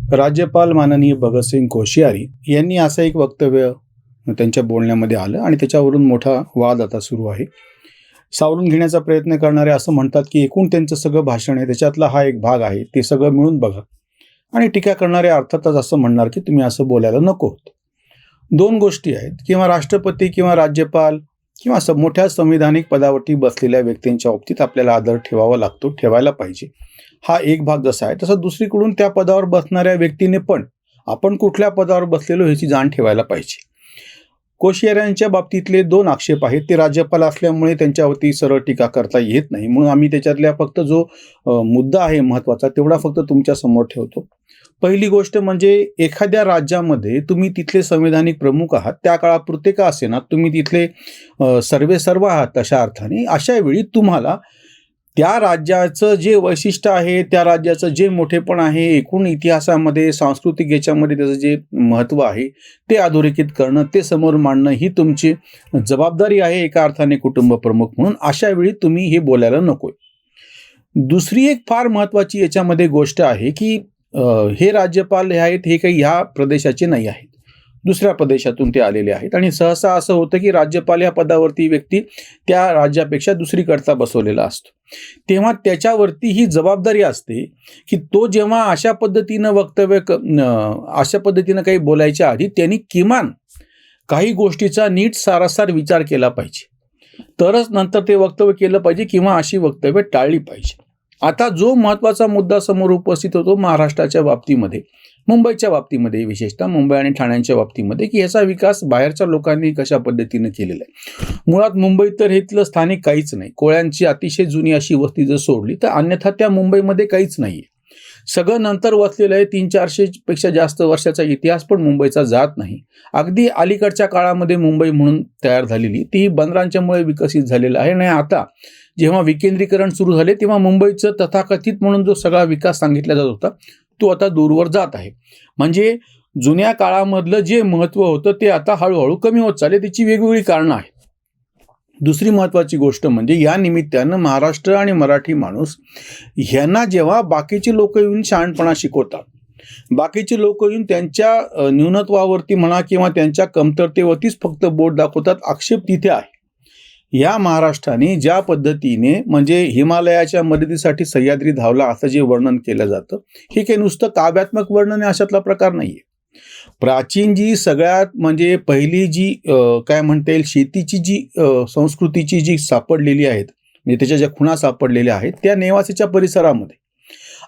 राज्यपाल माननीय भगतसिंग कोश्यारी यांनी असं एक वक्तव्य त्यांच्या बोलण्यामध्ये आलं आणि त्याच्यावरून मोठा वाद आता सुरू आहे. सावरून घेण्याचा प्रयत्न करणारे असं म्हणतात की एकूण त्यांचं सगळं भाषण आहे त्याच्यातला हा एक भाग आहे, ते सगळं मिळून बघा. आणि टीका करणारे अर्थातच असं म्हणणार की तुम्ही असं बोलायला नको होतं. दोन गोष्टी आहेत, किंवा राष्ट्रपती किंवा राज्यपाल किंवा मोठ्या संविधानिक पदावरती बसलेल्या व्यक्तींच्या बाबतीत आपल्याला आदर ठेवावा लागतो, ठेवायला पाहिजे. हा एक भाग जसा आहे तसं दुसरीकडून त्या पदावर बसणाऱ्या व्यक्तीने पण आपण कुठल्या पदावर बसलेलो ह्याची जाण ठेवायला पाहिजे. कोश्याऱ्यांच्या बाबतीतले दोन आक्षेप आहेत. ते राज्यपाल असल्यामुळे त्यांच्यावरती सरळ टीका करता येत नाही, म्हणून आम्ही त्याच्यातल्या फक्त जो मुद्दा आहे महत्त्वाचा तेवढा फक्त तुमच्या समोर ठेवतो. पहिली गोष्ट म्हणजे एखाद्या राज्यामध्ये तुम्ही तिथले संविधानिक प्रमुख आहात, त्या काळापुरते का असेना तुम्ही तिथले सर्व आहात अशा अर्थाने. अशा वेळी तुम्हाला त्या राज्याचं जे वैशिष्ट्य आहे, त्या राज्याचं जे मोठेपण आहे, एकूण इतिहासामध्ये सांस्कृतिक याच्यामध्ये त्याचं जे महत्त्व आहे ते अधोरेखित करणं, ते समोर मांडणं ही तुमची जबाबदारी आहे एका अर्थाने कुटुंब प्रमुख म्हणून. अशा वेळी तुम्ही हे बोलायला नको. दुसरी एक फार महत्त्वाची याच्यामध्ये गोष्ट आहे की हे राज्यपाल हे आहेत, हे काही ह्या प्रदेशाचे नाही आहेत, दुसऱ्या प्रदेशातून ते आलेले आहेत. आणि सहसा असं होतं की राज्यपाल या पदावरती व्यक्ती त्या राज्यापेक्षा दुसरीकडचा बसवलेला असतो. तेव्हा त्याच्यावरती ही जबाबदारी असते की तो जेव्हा अशा पद्धतीनं अशा पद्धतीनं काही बोलायच्या आधी त्यांनी किमान काही गोष्टीचा नीट सारासार विचार केला पाहिजे, तरच नंतर ते वक्तव्य केलं पाहिजे किंवा अशी वक्तव्य टाळली पाहिजे. आता जो महत्त्वाचा मुद्दा समोर उपस्थित होतो महाराष्ट्राच्या बाबतीमध्ये, मुंबईच्या बाबतीमध्ये, विशेषतः मुंबई आणि ठाण्याच्या बाबतीमध्ये, की याचा विकास बाहेरच्या लोकांनी कशा पद्धतीने केलेला आहे. मुळात मुंबईत तर इथलं स्थानिक काहीच नाही. कोळ्यांची अतिशय जुनी अशी वस्ती जर सोडली तर अन्यथा त्या मुंबईमध्ये काहीच नाही आहे. सगळं नंतर वसलेलं आहे. 300-400 पेक्षा जास्त वर्षाचा इतिहास पण मुंबईचा जात नाही. अगदी अलीकडच्या काळामध्ये मुंबई म्हणून तयार झालेली ती बंदरांच्यामुळे विकसित झालेलं आहे. आणि आता जेव्हा विकेंद्रीकरण सुरू झाले तेव्हा मुंबईचं तथाकथित म्हणून जो सगळा विकास सांगितला जात होता तो आता दूरवर जात आहे. म्हणजे जुन्या काळामधलं जे महत्त्व होतं ते आता हळूहळू कमी होत चालले. त्याची वेगवेगळी कारणं आहेत. दुसरी महत्त्वाची गोष्ट म्हणजे या निमित्तानं महाराष्ट्र आणि मराठी माणूस ह्यांना जेव्हा बाकीचे लोक येऊन शहाणपणा शिकवतात, बाकीचे लोक येऊन त्यांच्या न्यूनत्वावरती म्हणा किंवा त्यांच्या कमतरतेवरतीच फक्त बोट दाखवतात, आक्षेप तिथे आहे. या महाराष्ट्राने ज्या पद्धतीने म्हणजे हिमालयाच्या मदतीसाठी सह्याद्री धावला असं जे वर्णन केलं जातं, हे काही नुसतं काव्यात्मक वर्णन आहे अशातला प्रकार नाहीये. प्राचीन जी सगळ्यात म्हणजे पहिली जी काय म्हणता येईल शेतीची जी संस्कृतीची जी सापडलेली आहेत, म्हणजे त्याच्या ज्या खुणा सापडलेल्या आहेत त्या नेवासेच्या परिसरामध्ये,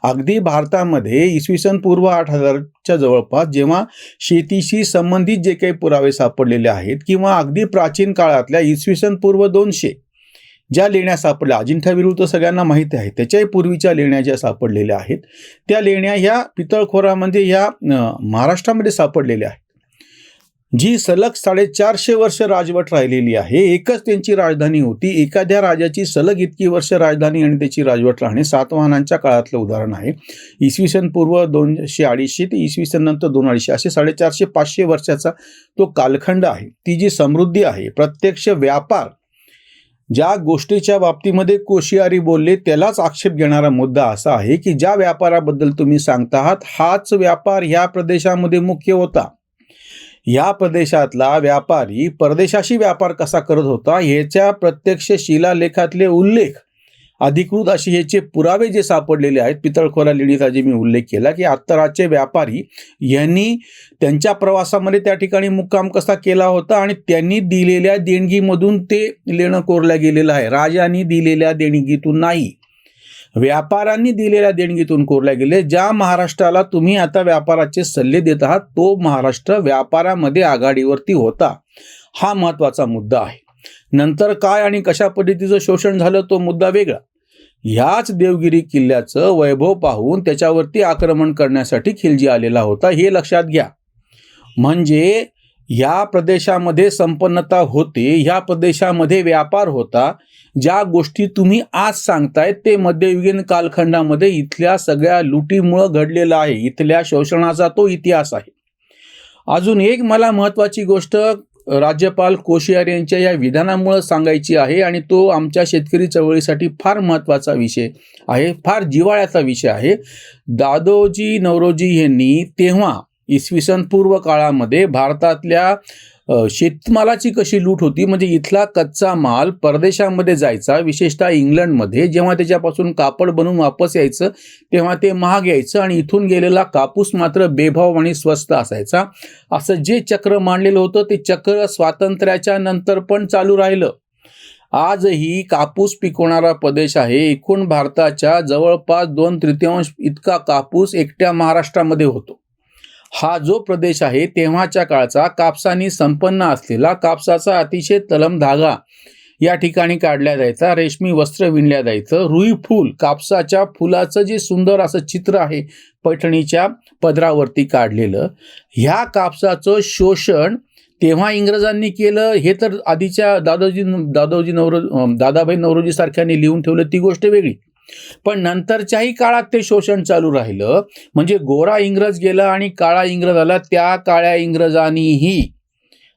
अगदी भारतामध्ये इसवी सन पूर्व 8000च्या जवळपास जेव्हा शेतीशी संबंधित जे काही पुरावे सापडलेले आहेत, किंवा अगदी प्राचीन काळातल्या इसवी सन पूर्व 200 ज्या लेण्या सापडल्या, अजिंठा वेरूळ तर सगळ्यांना माहिती आहे, त्याच्याही पूर्वीच्या लेण्या ज्या सापडलेल्या आहेत त्या लेण्या ह्या पितळखोरामध्ये ह्या महाराष्ट्रामध्ये सापडलेल्या आहेत. जी सलग 450 वर्ष राजवट राहिलेली आहे. एकच त्यांची राजधानी होती. एखाद्या राजाची सलग इतकी वर्ष राजधानी आणि त्याची राजवट राहणे सातवाहनांच्या काळातलं उदाहरण आहे. इसवी सन पूर्व 200-250 ते इसवी सन नंतर 250 असे 450-500 वर्षाचा तो कालखंड आहे. ती जी समृद्धी आहे, प्रत्यक्ष व्यापार, ज्या गोष्टीच्या बाबतीमध्ये कोश्यारी बोलले त्यालाच आक्षेप घेणारा मुद्दा असा आहे की ज्या व्यापाराबद्दल तुम्ही सांगता आहात हाच व्यापार ह्या प्रदेशामध्ये मुख्य होता. या प्रदेशातला व्यापारी परदेशाशी व्यापार कसा करत होता ह्याच्या प्रत्यक्ष शिलालेखातले उल्लेख, अधिकृत असे ह्याचे पुरावे जे सापडलेले आहेत. पितळखोरा लेणीचा जे मी उल्लेख केला की अत्तराचे व्यापारी यांनी त्यांच्या प्रवासामध्ये त्या ठिकाणी मुक्काम कसा केला होता आणि त्यांनी दिलेल्या देणगीमधून ते लेणं कोरल्या गेलेलं आहे. राजांनी दिलेल्या देणगीतून नाही, व्यापाऱ्यांनी दिलेल्या देणगीतून कोरल्या गेले. ज्या महाराष्ट्राला तुम्ही आता व्यापाराचे सल्ले देत आहात तो महाराष्ट्र व्यापारामध्ये आघाडीवरती होता. हा महत्त्वाचा मुद्दा आहे. नंतर काय आणि कशा पद्धतीचं शोषण झालं तो मुद्दा वेगळा. ह्याच देवगिरी किल्ल्याचं वैभव पाहून त्याच्यावरती आक्रमण करण्यासाठी खिलजी आलेला होता, हे लक्षात घ्या. म्हणजे ह्या प्रदेशामध्ये संपन्नता होते, ह्या प्रदेशामध्ये व्यापार होता. ज्या गोष्टी तुम्ही आज सांगताय ते मध्ययुगीन कालखंडामध्ये इथल्या सगळ्या लुटीमुळं घडलेला आहे. इथल्या शोषणाचा तो इतिहास आहे. अजून एक मला महत्त्वाची गोष्ट राज्यपाल कोश्यारी यांच्या या विधानामुळे सांगायची आहे आणि तो आमच्या शेतकरी चळवळीसाठी फार महत्त्वाचा विषय आहे, फार जिव्हाळ्याचा विषय आहे. दादोजी नौरोजी यांनी तेव्हा इसवी सन पूर्व काळामध्ये भारतातल्या शेतमालाची कशी लूट होती, म्हणजे इथला कच्चा माल परदेशामध्ये जायचा, विशेषतः इंग्लंडमध्ये. जेव्हा त्याच्यापासून कापड बनवून वापस यायचं तेव्हा ते महाग यायचं आणि इथून गेलेला कापूस मात्र बेभाव आणि स्वस्त असायचा. असं जे चक्र मांडलेलं होतं ते चक्र स्वातंत्र्याच्या नंतर पण चालू राहिलं. आजही कापूस पिकवणारा प्रदेश आहे. एकूण भारताच्या जवळपास 2/3 इतका कापूस एकट्या महाराष्ट्रामध्ये होतो. हा जो प्रदेश आहे तेव्हाच्या काळचा कापसाने संपन्न असलेला, कापसाचा अतिशय तलम धागा या ठिकाणी काढल्या जायचा, रेशमी वस्त्र विणल्या जायचं. रुई फूल, कापसाच्या फुलाचं जे सुंदर असं चित्र आहे पैठणीच्या पदरावरती काढलेलं, ह्या कापसाचं शोषण तेव्हा इंग्रजांनी केलं हे तर आधीच्या दादाभाई नौरोजी सारख्यांनी लिहून ठेवलं, ती गोष्ट वेगळी. पण नंतरच्याही काळात ते शोषण चालू राहिलं. म्हणजे गोरा इंग्रज गेला आणि काळा इंग्रज आला. त्या काळ्या इंग्रजांनीही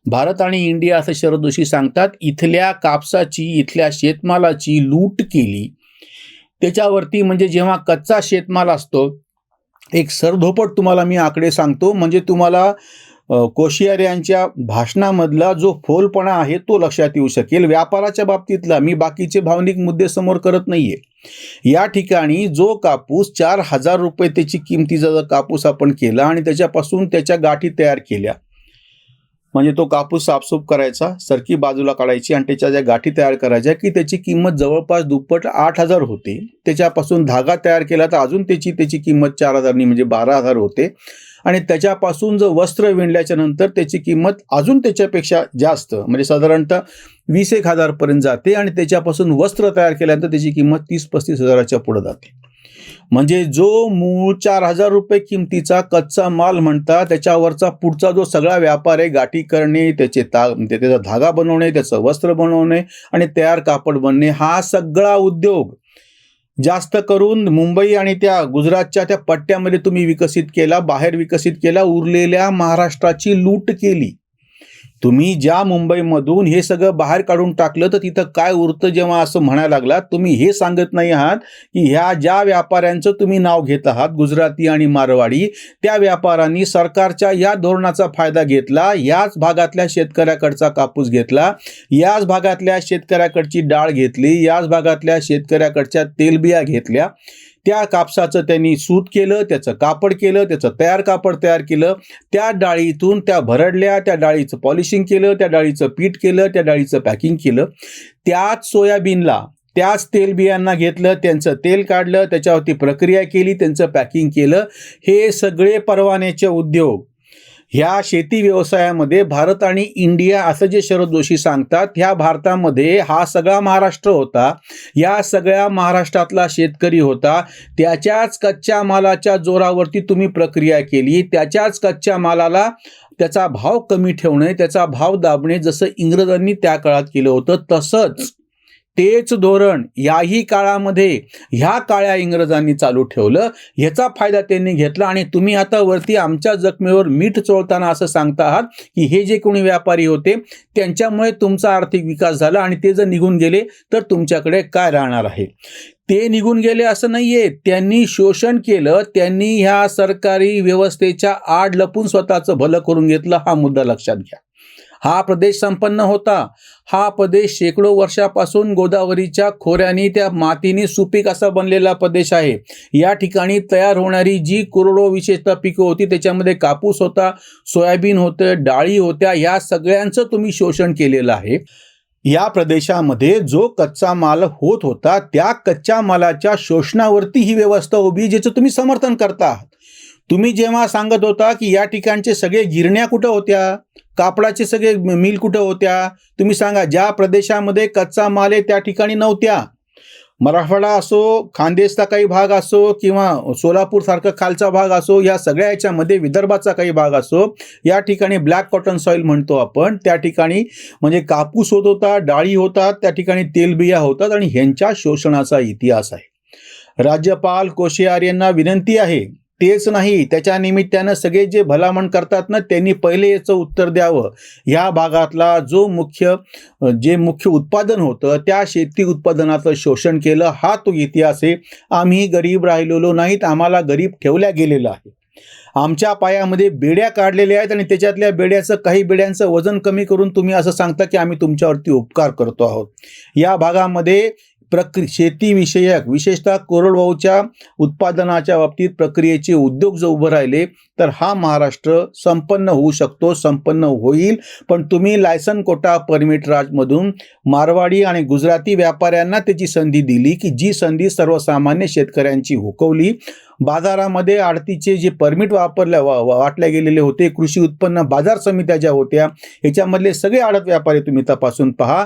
भारत आणि इंडिया असं शरद जोशी सांगतात, इथल्या कापसाची, इथल्या शेतमालाची लूट केली. त्याच्यावरती म्हणजे जेव्हा कच्चा शेतमाल असतो, एक सरधोपट तुम्हाला मी आकडे सांगतो, म्हणजे तुम्हाला कोश्यारी यांच्या भाषणामधला जो फोलपणा आहे तो लक्षात येऊ शकेल. व्यापाराच्या बाबतीतला मी बाकीचे भावनिक मुद्दे समोर करत नाहीये. या ठिकाणी जो कापूस 4,000 रुपये त्याची किमतीचा जर कापूस आपण केला आणि त्याच्यापासून त्याच्या गाठी तयार केल्या, म्हणजे तो कापूस साफसूफ करायचा, सरकी बाजूला काढायची आणि त्याच्या ज्या गाठी तयार करायच्या की त्याची किंमत जवळपास दुप्पट 8,000 होते. त्याच्यापासून धागा तयार केला तर अजून त्याची किंमत 4,000 म्हणजे 12,000 होते. आणि त्याच्यापासून जर वस्त्र विणल्याच्या नंतर त्याची किंमत अजून त्याच्यापेक्षा जास्त, म्हणजे साधारणतः 20,000 पर्यंत जाते. आणि त्याच्यापासून वस्त्र तयार केल्यानंतर त्याची किंमत 30-35 हजाराच्या पुढे जाते. म्हणजे जो मूळ 4,000 रुपये किमतीचा कच्चा माल म्हणता, त्याच्यावरचा पुढचा जो सगळा व्यापार आहे, गाठी करणे, त्याचा धागा बनवणे, त्याचं वस्त्र बनवणे आणि तयार कापड बनणे, हा सगळा उद्योग जास्त करून मुंबई आणि त्या गुजरातच्या त्या पट्ट्यामध्ये तुम्ही विकसित केला, बाहेर विकसित केला. उरलेल्या महाराष्ट्राची लूट केली. तुम्ही ज्या मुंबईमधून हे सगळं बाहेर काढून टाकलं तर तिथं काय उरतं जेव्हा असं म्हणायला लागलात, तुम्ही हे सांगत नाही आहात की ह्या ज्या व्यापाऱ्यांचं तुम्ही नाव घेत आहात, गुजराती आणि मारवाडी, त्या व्यापाऱ्यांनी सरकारच्या या धोरणाचा फायदा घेतला, याच भागातल्या शेतकऱ्याकडचा कापूस घेतला, याच भागातल्या शेतकऱ्याकडची डाळ घेतली, याच भागातल्या शेतकऱ्याकडच्या तेलबिया घेतल्या. त्या कापसाचं त्यांनी सूत केलं, त्याचं कापड केलं, त्याचं तयार कापड तयार केलं. त्या डाळीतून त्या भरडल्या, त्या डाळीचं पॉलिशिंग केलं, त्या डाळीचं पीठ केलं, त्या डाळीचं पॅकिंग केलं. त्याच सोयाबीनला, त्याच तेलबियांना घेतलं, त्यांचं तेल काढलं, त्याच्यावरती प्रक्रिया केली, त्यांचं पॅकिंग केलं. हे सगळे परवान्याचे उद्योग ह्या शेती व्यवसायामध्ये भारत आणि इंडिया असं जे शरद जोशी सांगतात, ह्या भारतामध्ये हा सगळा महाराष्ट्र होता. या सगळ्या महाराष्ट्रातला शेतकरी होता. त्याच्याच कच्च्या मालाच्या जोरावरती तुम्ही प्रक्रिया केली. त्याच्याच कच्च्या मालाला त्याचा भाव कमी ठेवणे, त्याचा भाव दाबणे, जसं इंग्रजांनी त्या काळात केलं होतं, तसंच तेच धोरण याही काळामध्ये ह्या काळ्या इंग्रजांनी चालू ठेवलं. ह्याचा फायदा त्यांनी घेतला. आणि तुम्ही आता वरती आमच्या जखमेवर मीठ चोळताना असं सांगता आहात की हे जे कोणी व्यापारी होते त्यांच्यामुळे तुमचा आर्थिक विकास झाला आणि ते जर निघून गेले तर तुमच्याकडे काय राहणार आहे. ते निघून गेले असं नाहीये, त्यांनी शोषण केलं, त्यांनी ह्या सरकारी व्यवस्थेच्या आड लपून स्वतःचं भलं करून घेतलं. हा मुद्दा लक्षात घ्या. हा प्रदेश संपन्न होता. हा प्रदेश शेकडो वर्षापासून गोदावरीच्या खोऱ्यानी, त्या मातीने सुपीक असा बनलेला प्रदेश आहे. या ठिकाणी तयार होणारी जी करोडो विशेषतः पिकं होती त्याच्यामध्ये कापूस होता, सोयाबीन होतं, डाळी होत्या, या सगळ्यांचं तुम्ही शोषण केलेलं आहे. या प्रदेशामध्ये जो कच्चा माल होत होता त्या कच्च्या मालाच्या शोषणावरती ही व्यवस्था उभी, ज्याचं तुम्ही समर्थन करता आहात. तुम्ही जेव्हा सांगत होता की या ठिकाणचे सगळे गिरण्या कुठं होत्या, कापडाचे सगळे मिल कुठं होत्या, तुम्ही सांगा. ज्या प्रदेशामध्ये कच्चा माल आहे त्या ठिकाणी नव्हत्या. मराठवाडा असो, खानदेशचा काही भाग असो किंवा सोलापूर सारखा खालचा भाग असो, या सगळ्या याच्यामध्ये विदर्भाचा काही भाग असो, या ठिकाणी ब्लॅक कॉटन सॉइल म्हणतो आपण, त्या ठिकाणी म्हणजे कापूस होत होता, डाळी होतात, त्या ठिकाणी तेलबिया होतात आणि ह्यांच्या शोषणाचा इतिहास आहे. राज्यपाल कोश्यारी यांना विनंती आहे, तेच नाही, त्याच्या निमित्तानं सगळे जे भलामण करतात ना, त्यांनी पहिले याचं उत्तर द्यावं. ह्या भागातला जे मुख्य उत्पादन होतं त्या शेती उत्पादनाचं शोषण केलं, हा तो इतिहास आहे. आम्ही गरीब राहिलेलो नाहीत, आम्हाला गरीब ठेवल्या गेलेलं आहे. आमच्या पायामध्ये बेड्या काढलेल्या आहेत आणि त्याच्यातल्या काही बेड्यांचं वजन कमी करून तुम्ही असं सांगता की आम्ही तुमच्यावरती उपकार करतो आहोत. या भागामध्ये शेतीविषयक विशेषतः कोरडवाहूच्या उत्पादनाच्या बाबतीत प्रक्रियेचे उद्योग जर उभं राहिले तर हा महाराष्ट्र संपन्न होऊ शकतो, संपन्न होईल. पण तुम्ही लायसन कोटा परमिट राजमधून मारवाडी आणि गुजराती व्यापाऱ्यांना त्याची संधी दिली की जी संधी सर्वसामान्य शेतकऱ्यांची हुकवली. बाजारामध्ये आडतीचे जे परमिट वाटले गेलेले होते, कृषी उत्पन्न बाजार समित्या ज्या होत्या, ह्याच्यामधले सगळे आडत व्यापारी तुम्ही तपासून पहा.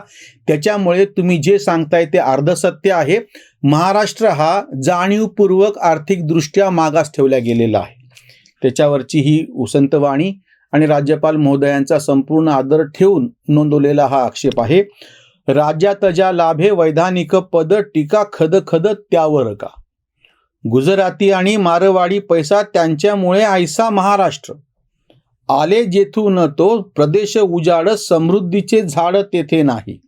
त्याच्यामुळे तुम्ही जे सांगताय ते अर्धसत्य आहे. महाराष्ट्र हा जाणीवपूर्वक आर्थिकदृष्ट्या मागास ठेवला गेलेला आहे. त्याच्यावरची ही उसंतवाणी आणि राज्यपाल महोदयांचा संपूर्ण आदर ठेवून नोंदवलेला हा आक्षेप आहे. राज्यात ज्या लाभे वैधानिक पद टीका खद खद त्यावर का, गुजराती आणि मारवाडी पैसा त्यांच्यामुळे ऐसा महाराष्ट्र, आले जेथून तो प्रदेश उजाड समृद्धीचे झाड तेथे नाही,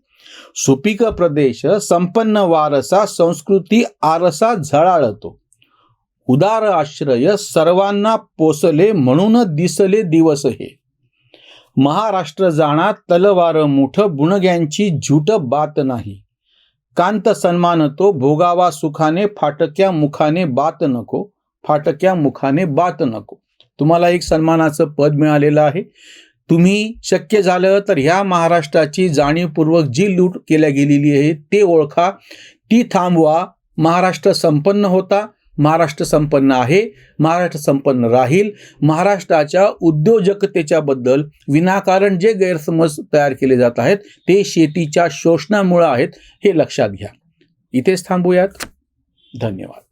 सुपीक प्रदेश संपन्न वारसा संस्कृती आरसा झळाळतो, उदार आश्रय सर्वांना पोसले म्हणून दिसले दिवस हे, महाराष्ट्र जाणा तलवार मुठ बुणग्यांची झूट बात नाही, कांत सन्मान तो भोगावा सुखाने फाटक्या मुखाने बात नको, फाटक्या मुखाने बात नको. तुम्हाला एक सन्मानाचं पद मिळालेलं आहे. तुम्ही शक्य झालं तर ह्या महाराष्ट्राची जाणीवपूर्वक जी लूट केल्या गेलेली आहे ते ओळखा, ती थांबवा. महाराष्ट्र संपन्न होता, महाराष्ट्र संपन्न आहे, महाराष्ट्र संपन्न राहील. महाराष्ट्राच्या उद्योजकतेच्याबद्दल विनाकारण जे गैरसमज तयार केले जात आहेत ते शेतीच्या शोषणामुळे आहेत, हे लक्षात घ्या. इथेच थांबूयात. धन्यवाद.